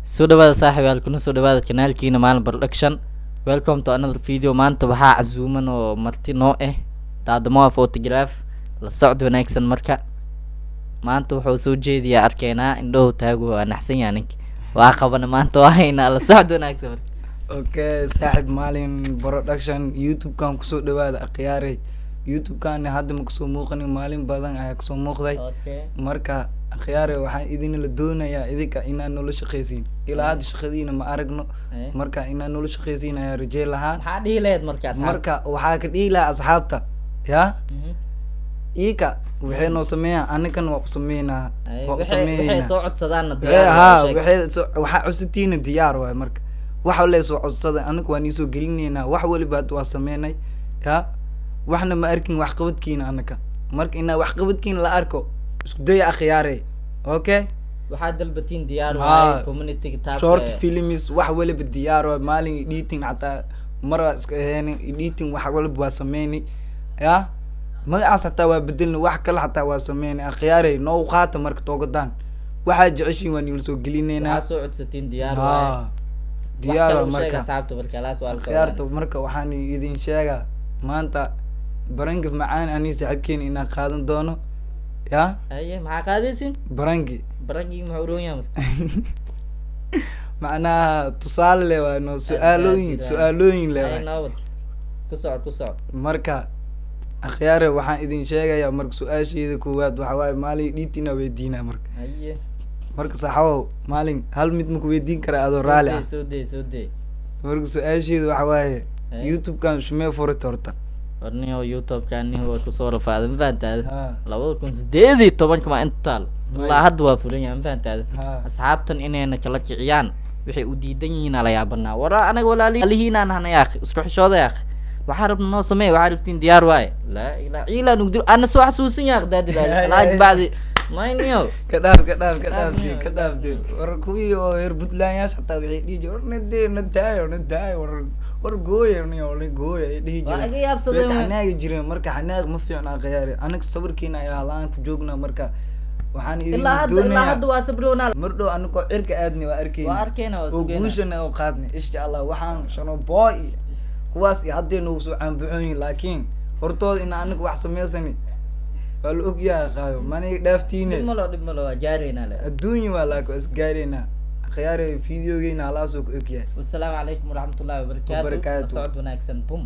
soo dhawaada saaxiibayaal kuna soo dhawaada channelkiina Maalin Production. Welcome to another video. Maanta waxaa casuuman oo marti noo daadamo photograph la socdo wanaagsan marka maanta wuxuu soo jeediyaa arkeena indhow taagu waa naxsan yahay waa qabana maanta waa hayna la socdo wanaagsan marka okay saaxiib Maalin Production YouTube kan ku soo dhawaada akhyaari YouTube kan hadda ma ku soo muuqanin maalin badan ayaa ku soo muuqday marka akhyaari waxaan idin la doonayaa idinka inaan nolol shaqeysiin ilaa hadda shaqadiina ma aragno marka inaan nolol shaqeysiin ayaa rajay lahaa maxaa dhihi lahayd marka waxaa ka dhihi lahaa asxaabta ya iika waxay noo sameeyaan anakan waa ku sameeynaa waxay soo codsadaan diyaar waxa cusubtiina diyaar waay marka waxa la soo codsada anaga waan soo gelineynaa wax waliba waa sameeynay ya waxna ma arkin wax qabadkiina anaga marka inaa wax qabadkiina la arko isku day akhyaare okay waxaa dalbatiin diyaar waay community tab short films wax waliba diyaar waay maalin editing hatta mara iska heenin editing wax waliba waa sameeyni ya magacaas hataa waa bedelna wax kale hataa waa sameeyni akhyaare noo qaata marka toogadaan waxa jeceshiin waan ila soo gelineynaa soo codsatiin diyaar waay diyaar marka asxaabta markaas waa akhyaarta marka waxaan idin sheegaa maanta barangi macaan ani saaxiibkeen inaan qaadan doono ya aye maxaa qaadaysin barangi muxuu roon yahay macnaha tusaale leh waa no su'aalooyin leh ku socod marka akhyaare waxaan idin sheegayaa marka su'aasheeda koowaad waxa waaye maalin dhiitina weydiinaa marka aye marka saxaabo maalin hal mid ma ku weydiin karaa adoo raali ah soo day marka su'aasheeda waxa waaye YouTube kan shumee furta horta warniyo YouTube kan niyo ku soo rafaaday ma fahantaad 2018 ma intaal la had waa fulan yahay ma fahantaad asxaabtan inayna kala kiciyaan waxay u diidan yihiin la yaabanaa wara anaga walaalihiina hana yaaqi isku xishooda yaaqi waxa rabna noo sameey waxa rabtiin diyaar waay la ilaa ila nugdir ana soo xasuusin yaaq daadilaa laag baadi mayniyo kadaaf war kuwii oo heer Puntland yaas hataa waxay dhigi war gooyo ay dhihi jireen xanaag jireen marka xanaag ma fiicna khiyaari anaga sabarkiina ay halaan ku joognaa marka waxaan idin doonayaa hadda waa sabroona mardhow anagoo cirka aadni waa arkeyna oo guushana oo qaadni insha Allah waxaan shano boy kuwaas hadda noo soo caanbuxoon laakiin hortooda in anaga wax sameysani waa la ogyahay qaayo mani dhaaftiine dib malo jaareyna le adduunyo waa la ko isgaareyna khiyaari fiidiyogeena halaasoo ku ogyahay wasalaamu calaykum waraxmatullaahi wabarakaatuh socod wanaagsan bum